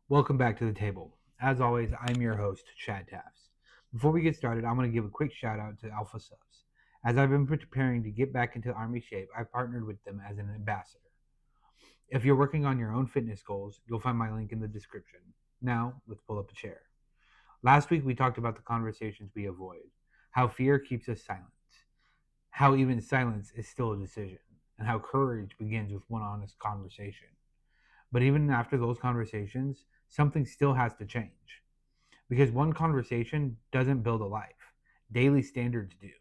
Welcome back to the table. As always, I'm your host, Chad Tafts. Before we get started, I'm going to give a quick shout out to Alpha Subs. As I've been preparing to get back into Army shape, I've partnered with them as an ambassador. If you're working on your own fitness goals, you'll find my link in the description. Now, let's pull up a chair. Last week, we talked about the conversations we avoid, how fear keeps us silent, how even silence is still a decision, and how courage begins with one honest conversation. But even after those conversations, something still has to change. Because one conversation doesn't build a life, daily standards do.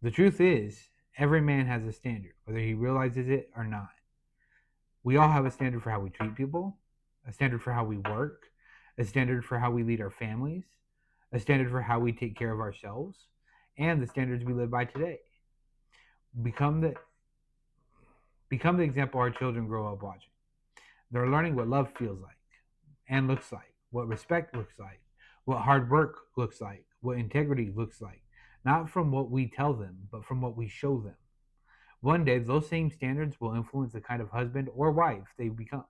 The truth is, every man has a standard, whether he realizes it or not. We all have a standard for how we treat people, a standard for how we work, a standard for how we lead our families, a standard for how we take care of ourselves, and the standards we live by today. Become the become the example our children grow up watching. They're learning what love feels like and looks like, what respect looks like, what hard work looks like, what integrity looks like, not from what we tell them, but from what we show them. One day, those same standards will influence the kind of husband or wife they become,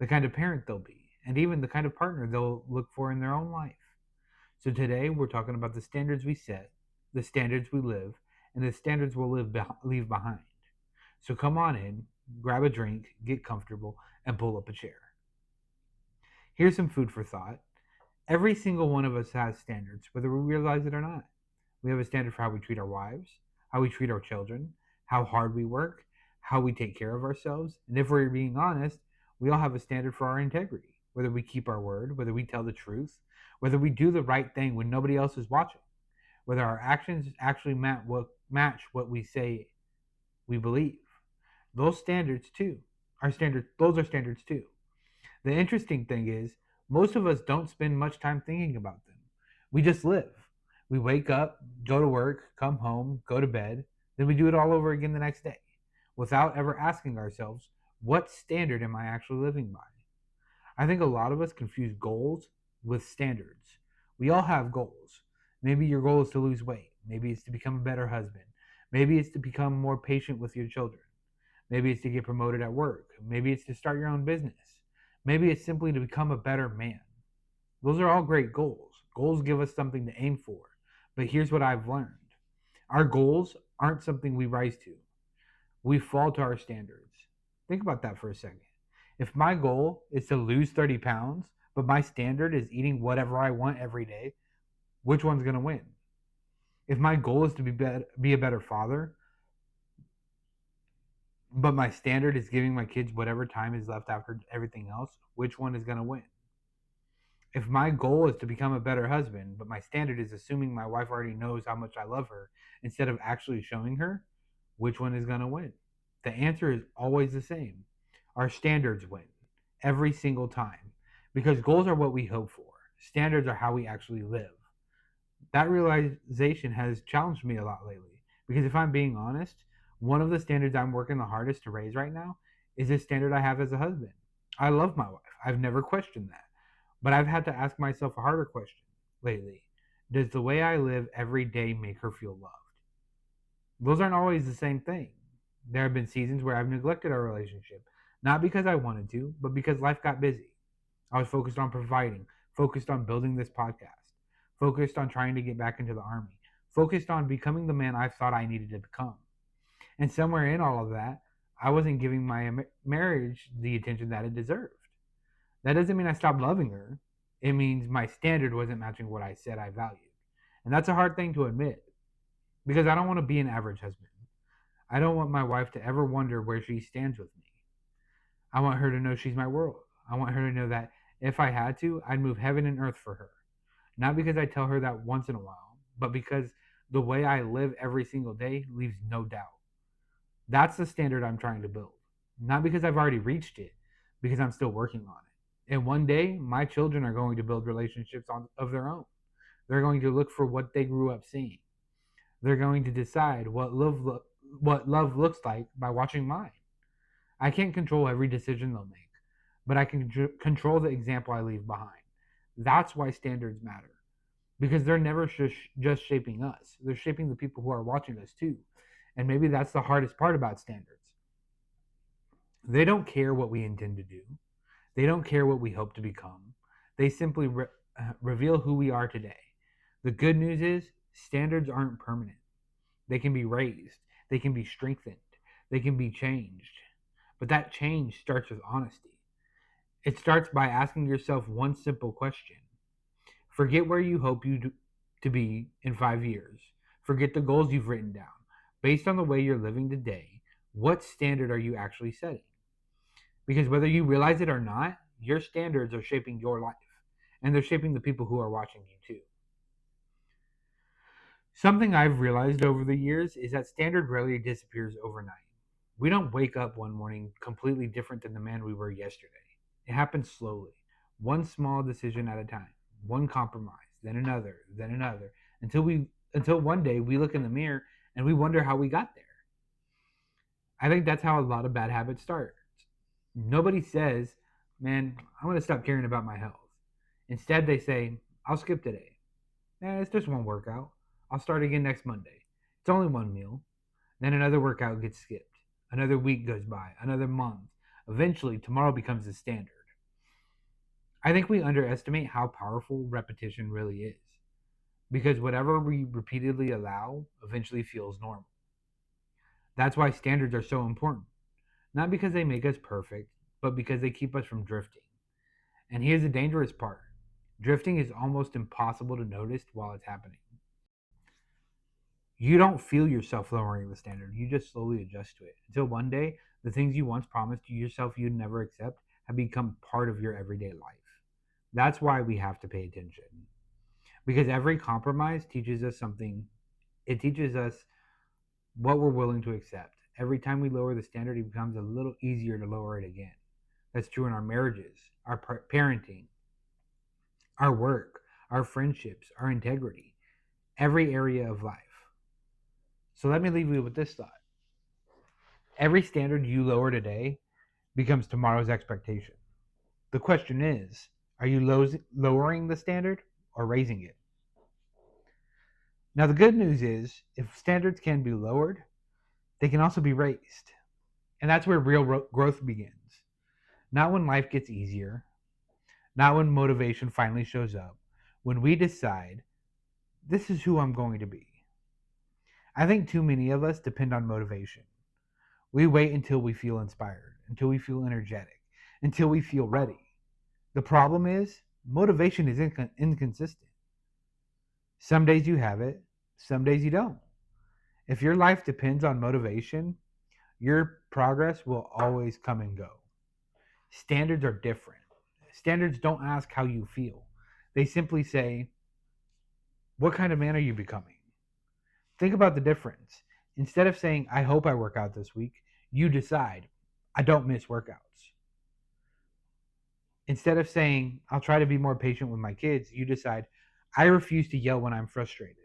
the kind of parent they'll be, and even the kind of partner they'll look for in their own life. So today, we're talking about the standards we set, the standards we live, and the standards leave behind. So come on in, grab a drink, get comfortable, and pull up a chair. Here's some food for thought. Every single one of us has standards, whether we realize it or not. We have a standard for how we treat our wives, how we treat our children, how hard we work, how we take care of ourselves. And if we're being honest, we all have a standard for our integrity, whether we keep our word, whether we tell the truth, whether we do the right thing when nobody else is watching, whether our actions actually match what we say we believe. Those standards too. Those are standards too. The interesting thing is, most of us don't spend much time thinking about them. We just live. We wake up, go to work, come home, go to bed, then we do it all over again the next day without ever asking ourselves, what standard am I actually living by? I think a lot of us confuse goals with standards. We all have goals. Maybe your goal is to lose weight. Maybe it's to become a better husband. Maybe it's to become more patient with your children. Maybe it's to get promoted at work. Maybe it's to start your own business. Maybe it's simply to become a better man. Those are all great goals. Goals give us something to aim for. But here's what I've learned: our goals aren't something we rise to, we fall to our standards. Think about that for a second. If my goal is to lose 30 pounds, but my standard is eating whatever I want every day, which one's going to win? If my goal is to be a better father, but my standard is giving my kids whatever time is left after everything else, which one is going to win? If my goal is to become a better husband, but my standard is assuming my wife already knows how much I love her instead of actually showing her, which one is going to win? The answer is always the same. Our standards win every single time because goals are what we hope for. Standards are how we actually live. That realization has challenged me a lot lately because if I'm being honest, one of the standards I'm working the hardest to raise right now is this standard I have as a husband. I love my wife. I've never questioned that. But I've had to ask myself a harder question lately. Does the way I live every day make her feel loved? Those aren't always the same thing. There have been seasons where I've neglected our relationship, not because I wanted to, but because life got busy. I was focused on providing, focused on building this podcast, focused on trying to get back into the army, focused on becoming the man I thought I needed to become. And somewhere in all of that, I wasn't giving my marriage the attention that it deserved. That doesn't mean I stopped loving her. It means my standard wasn't matching what I said I valued. And that's a hard thing to admit because I don't want to be an average husband. I don't want my wife to ever wonder where she stands with me. I want her to know she's my world. I want her to know that if I had to, I'd move heaven and earth for her. Not because I tell her that once in a while, but because the way I live every single day leaves no doubt. That's the standard I'm trying to build. Not because I've already reached it, because I'm still working on it. And one day, my children are going to build relationships of their own. They're going to look for what they grew up seeing. They're going to decide what love looks like by watching mine. I can't control every decision they'll make, but I can control the example I leave behind. That's why standards matter, because they're never just shaping us. They're shaping the people who are watching us too. And maybe that's the hardest part about standards. They don't care what we intend to do. They don't care what we hope to become. They simply reveal who we are today. The good news is standards aren't permanent. They can be raised, they can be strengthened, they can be changed. But that change starts with honesty. It starts by asking yourself one simple question. Forget where you hope to be in 5 years. Forget the goals you've written down. Based on the way you're living today, what standard are you actually setting? Because whether you realize it or not, your standards are shaping your life, and they're shaping the people who are watching you too. Something I've realized over the years is that standard rarely disappears overnight. We don't wake up one morning completely different than the man we were yesterday. It happens slowly, one small decision at a time, one compromise, then another, until one day we look in the mirror and we wonder how we got there. I think that's how a lot of bad habits start. Nobody says, "Man, I'm going to stop caring about my health." Instead, they say, "I'll skip today. It's just one workout. I'll start again next Monday. It's only one meal." Then another workout gets skipped. Another week goes by, another month. Eventually, tomorrow becomes the standard. I think we underestimate how powerful repetition really is. Because whatever we repeatedly allow eventually feels normal. That's why standards are so important. Not because they make us perfect, but because they keep us from drifting. And here's the dangerous part: drifting is almost impossible to notice while it's happening. You don't feel yourself lowering the standard, you just slowly adjust to it. Until one day, the things you once promised to yourself you'd never accept have become part of your everyday life. That's why we have to pay attention. Because every compromise teaches us something. It teaches us what we're willing to accept. Every time we lower the standard, it becomes a little easier to lower it again. That's true in our marriages, our parenting, our work, our friendships, our integrity, every area of life. So let me leave you with this thought. Every standard you lower today becomes tomorrow's expectation. The question is, are you lowering the standard or raising it? Now, the good news is, if standards can be lowered, they can also be raised. And that's where real growth begins. Not when life gets easier, not when motivation finally shows up, when we decide, this is who I'm going to be. I think too many of us depend on motivation. We wait until we feel inspired, until we feel energetic, until we feel ready. The problem is, motivation is inconsistent. Some days you have it, some days you don't. If your life depends on motivation, your progress will always come and go. Standards are different. Standards don't ask how you feel. They simply say, what kind of man are you becoming? Think about the difference. Instead of saying, I hope I work out this week, you decide, I don't miss workouts. Instead of saying, I'll try to be more patient with my kids, you decide, I refuse to yell when I'm frustrated.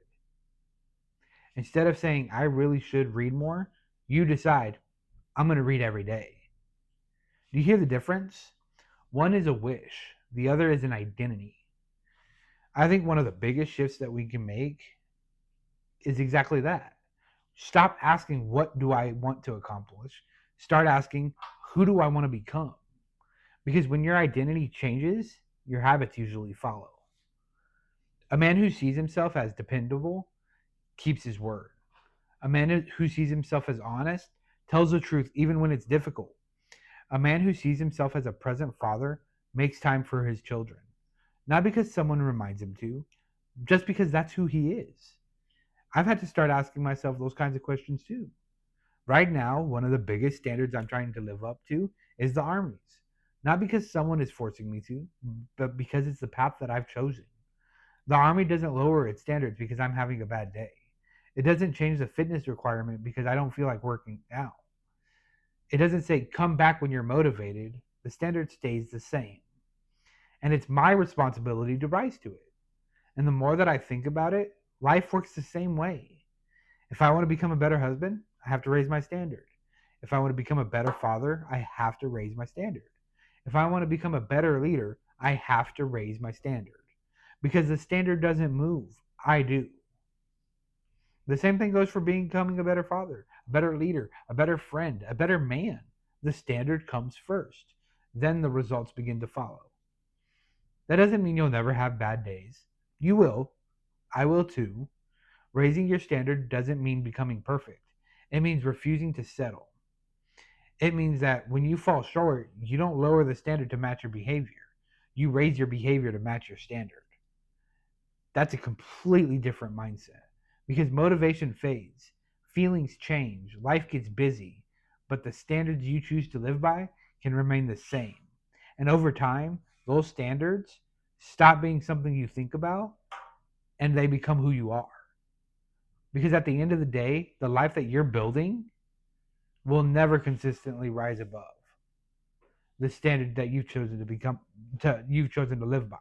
Instead of saying, I really should read more, you decide, I'm going to read every day. Do you hear the difference? One is a wish, the other is an identity. I think one of the biggest shifts that we can make is exactly that. Stop asking, what do I want to accomplish? Start asking, who do I want to become? Because when your identity changes, your habits usually follow. A man who sees himself as dependable keeps his word. A man who sees himself as honest tells the truth even when it's difficult. A man who sees himself as a present father makes time for his children. Not because someone reminds him to, just because that's who he is. I've had to start asking myself those kinds of questions too. Right now, one of the biggest standards I'm trying to live up to is the armies. Not because someone is forcing me to, but because it's the path that I've chosen. The army doesn't lower its standards because I'm having a bad day. It doesn't change the fitness requirement because I don't feel like working out. It doesn't say come back when you're motivated. The standard stays the same. And it's my responsibility to rise to it. And the more that I think about it, life works the same way. If I want to become a better husband, I have to raise my standard. If I want to become a better father, I have to raise my standard. If I want to become a better leader, I have to raise my standard. Because the standard doesn't move, I do. The same thing goes for becoming a better father, a better leader, a better friend, a better man. The standard comes first. then the results begin to follow. That doesn't mean you'll never have bad days. You will. I will too. Raising your standard doesn't mean becoming perfect. It means refusing to settle. It means that when you fall short, you don't lower the standard to match your behavior. You raise your behavior to match your standard. That's a completely different mindset because motivation fades, feelings change, life gets busy, but the standards you choose to live by can remain the same. And over time, those standards stop being something you think about and they become who you are. Because at the end of the day, the life that you're building will never consistently rise above the standard that you've chosen to live by.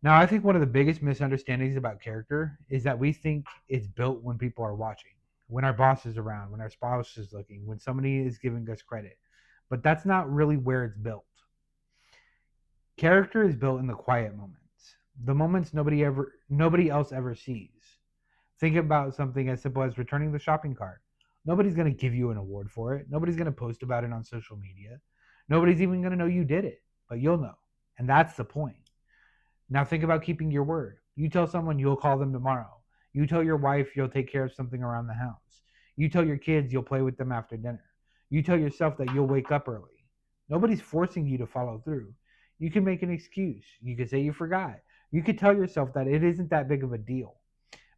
Now, I think one of the biggest misunderstandings about character is that we think it's built when people are watching, when our boss is around, when our spouse is looking, when somebody is giving us credit. But that's not really where it's built. Character is built in the quiet moments, the moments nobody else ever sees. Think about something as simple as returning the shopping cart. Nobody's going to give you an award for it. Nobody's going to post about it on social media. Nobody's even going to know you did it, but you'll know. And that's the point. Now think about keeping your word. You tell someone you'll call them tomorrow. You tell your wife you'll take care of something around the house. You tell your kids you'll play with them after dinner. You tell yourself that you'll wake up early. Nobody's forcing you to follow through. You can make an excuse. You could say you forgot. You could tell yourself that it isn't that big of a deal.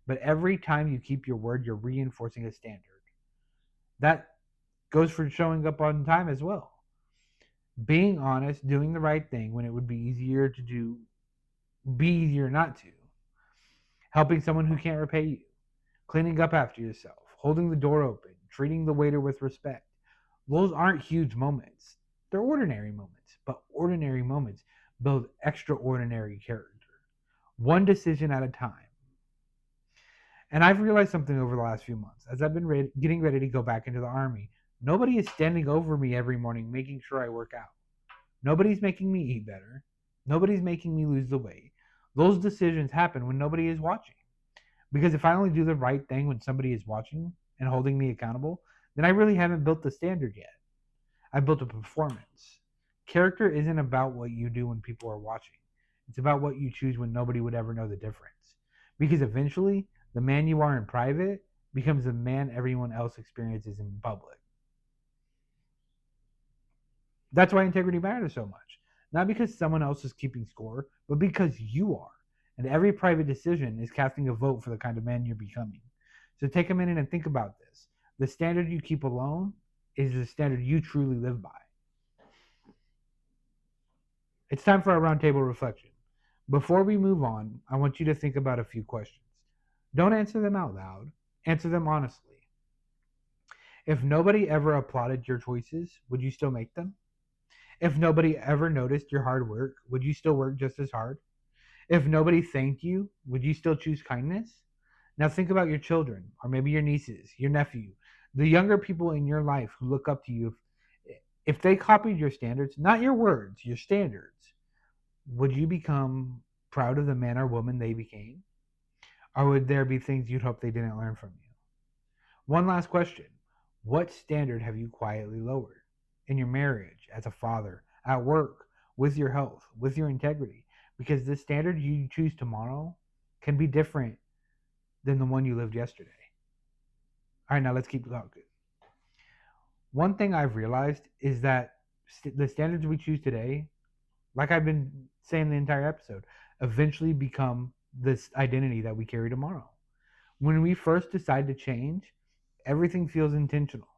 But every time you keep your word, you're reinforcing a standard. That goes for showing up on time as well. Being honest, doing the right thing when it would be easier not to. Helping someone who can't repay you. Cleaning up after yourself. Holding the door open. Treating the waiter with respect. Those aren't huge moments. They're ordinary moments. But ordinary moments build extraordinary character. One decision at a time. And I've realized something over the last few months. As I've been getting ready to go back into the Army, nobody is standing over me every morning making sure I work out. Nobody's making me eat better. Nobody's making me lose the weight. Those decisions happen when nobody is watching. Because if I only do the right thing when somebody is watching and holding me accountable, then I really haven't built the standard yet. I built a performance. Character isn't about what you do when people are watching. It's about what you choose when nobody would ever know the difference. Because eventually, the man you are in private becomes the man everyone else experiences in public. That's why integrity matters so much. Not because someone else is keeping score, but because you are. And every private decision is casting a vote for the kind of man you're becoming. So take a minute and think about this. The standard you keep alone is the standard you truly live by. It's time for a roundtable reflection. Before we move on, I want you to think about a few questions. Don't answer them out loud. Answer them honestly. If nobody ever applauded your choices, would you still make them? If nobody ever noticed your hard work, would you still work just as hard? If nobody thanked you, would you still choose kindness? Now think about your children, or maybe your nieces, your nephew, the younger people in your life who look up to you. If they copied your standards, not your words, your standards, would you become proud of the man or woman they became? Or would there be things you'd hope they didn't learn from you? One last question. What standard have you quietly lowered? In your marriage, as a father, at work, with your health, with your integrity? Because the standard you choose tomorrow can be different than the one you lived yesterday. All right, now let's keep talking. One thing I've realized is that the standards we choose today, like I've been saying the entire episode, eventually become this identity that we carry tomorrow. When we first decide to change, everything feels intentional.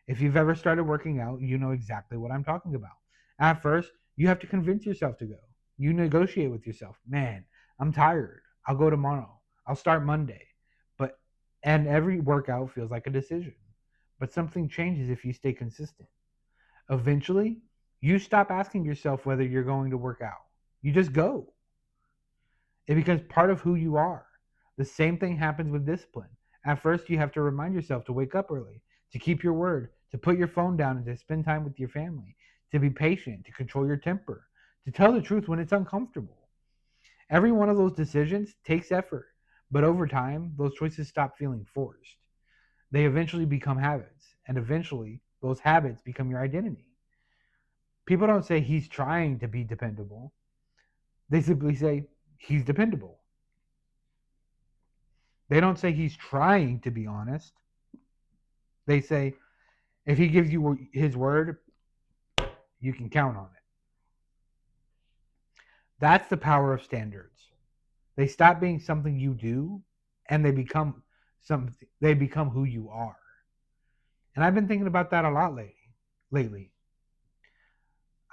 If you've ever started working out, you know exactly what I'm talking about. At first, you have to convince yourself to go. You negotiate with yourself. Man, I'm tired. I'll go tomorrow. I'll start Monday. And every workout feels like a decision. But something changes if you stay consistent. Eventually, you stop asking yourself whether you're going to work out. You just go. It becomes part of who you are. The same thing happens with discipline. At first, you have to remind yourself to wake up early, to keep your word, to put your phone down and to spend time with your family, to be patient, to control your temper, to tell the truth when it's uncomfortable. Every one of those decisions takes effort, but over time, those choices stop feeling forced. They eventually become habits, and eventually, those habits become your identity. People don't say he's trying to be dependable. They simply say he's dependable. They don't say he's trying to be honest. They say if he gives you his word, you can count on it. That's the power of standards. They stop being something you do and they become who you are. And I've been thinking about that a lot lately.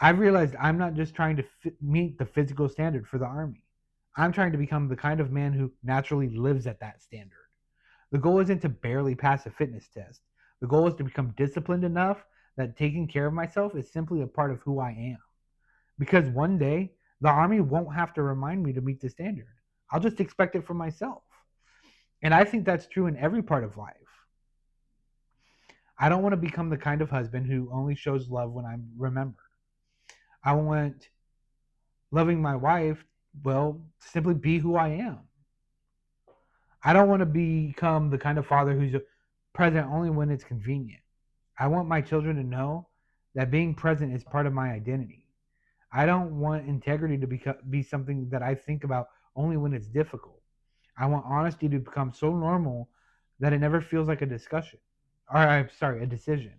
I've realized I'm not just trying to meet the physical standard for the Army. I'm trying to become the kind of man who naturally lives at that standard. The goal isn't to barely pass a fitness test. The goal is to become disciplined enough that taking care of myself is simply a part of who I am. Because one day, the Army won't have to remind me to meet the standard. I'll just expect it from myself. And I think that's true in every part of life. I don't want to become the kind of husband who only shows love when I remember. I want loving my wife, well, simply be who I am. I don't want to become the kind of father who's present only when it's convenient. I want my children to know that being present is part of my identity. I don't want integrity to be something that I think about only when it's difficult. I want honesty to become so normal that it never feels like a discussion. Or, I'm sorry, a decision.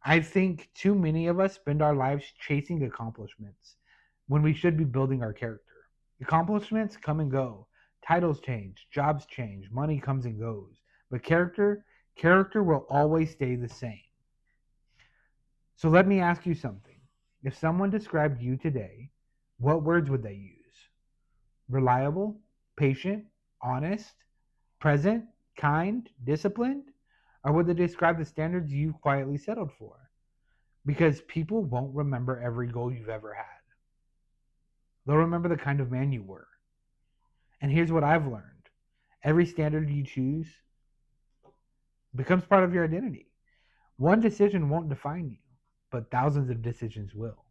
I think too many of us spend our lives chasing accomplishments when we should be building our character. Accomplishments come and go. Titles change, jobs change, money comes and goes. But character will always stay the same. So let me ask you something. If someone described you today, what words would they use? Reliable, patient, honest, present, kind, disciplined? Or would they describe the standards you quietly settled for? Because people won't remember every goal you've ever had. They'll remember the kind of man you were. And here's what I've learned. Every standard you choose becomes part of your identity. One decision won't define you, but thousands of decisions will.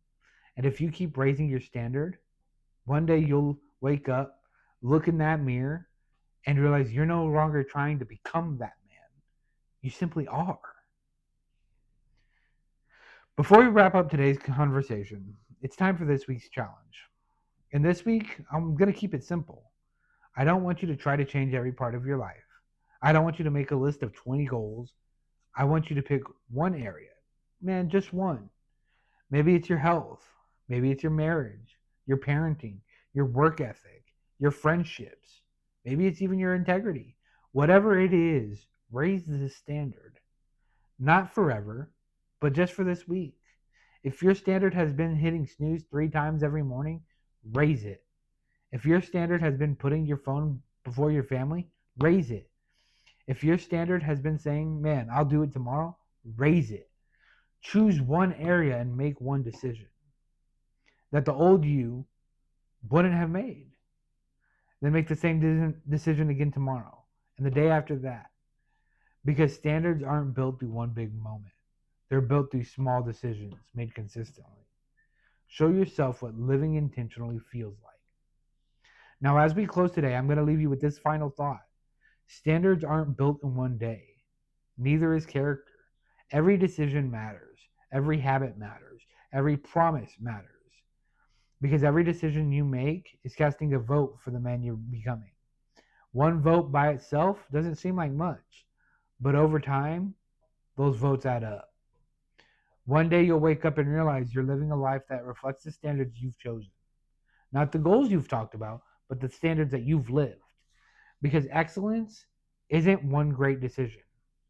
And if you keep raising your standard, one day you'll wake up, look in that mirror, and realize you're no longer trying to become that man. You simply are. Before we wrap up today's conversation, it's time for this week's challenge. And this week, I'm going to keep it simple. I don't want you to try to change every part of your life. I don't want you to make a list of 20 goals. I want you to pick one area. Man, just one. Maybe it's your health. Maybe it's your marriage, your parenting, your work ethic, your friendships. Maybe it's even your integrity. Whatever it is, raise the standard. Not forever, but just for this week. If your standard has been hitting snooze 3 times every morning, raise it. If your standard has been putting your phone before your family, raise it. If your standard has been saying, man, I'll do it tomorrow, raise it. Choose one area and make one decision that the old you wouldn't have made. Then make the same decision again tomorrow and the day after that. Because standards aren't built through one big moment. They're built through small decisions made consistently. Show yourself what living intentionally feels like. Now, as we close today, I'm going to leave you with this final thought. Standards aren't built in one day. Neither is character. Every decision matters. Every habit matters. Every promise matters. Because every decision you make is casting a vote for the man you're becoming. One vote by itself doesn't seem like much, but over time, those votes add up. One day you'll wake up and realize you're living a life that reflects the standards you've chosen. Not the goals you've talked about, but the standards that you've lived. Because excellence isn't one great decision.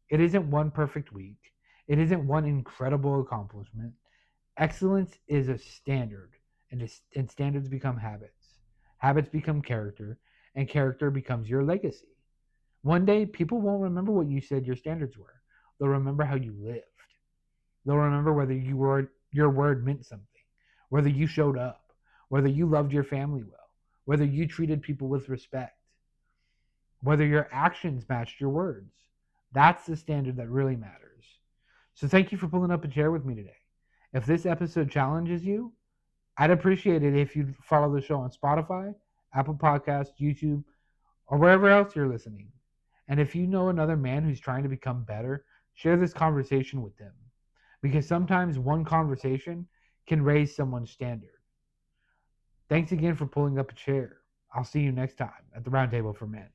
It isn't one perfect week. It isn't one incredible accomplishment. Excellence is a standard, and standards become habits. Habits become character, and character becomes your legacy. One day, people won't remember what you said your standards were. They'll remember how you lived. They'll remember whether your word meant something, whether you showed up, whether you loved your family well, whether you treated people with respect, whether your actions matched your words. That's the standard that really matters. So thank you for pulling up a chair with me today. If this episode challenges you, I'd appreciate it if you follow the show on Spotify, Apple Podcasts, YouTube, or wherever else you're listening. And if you know another man who's trying to become better, share this conversation with them. Because sometimes one conversation can raise someone's standard. Thanks again for pulling up a chair. I'll see you next time at the Roundtable for Men.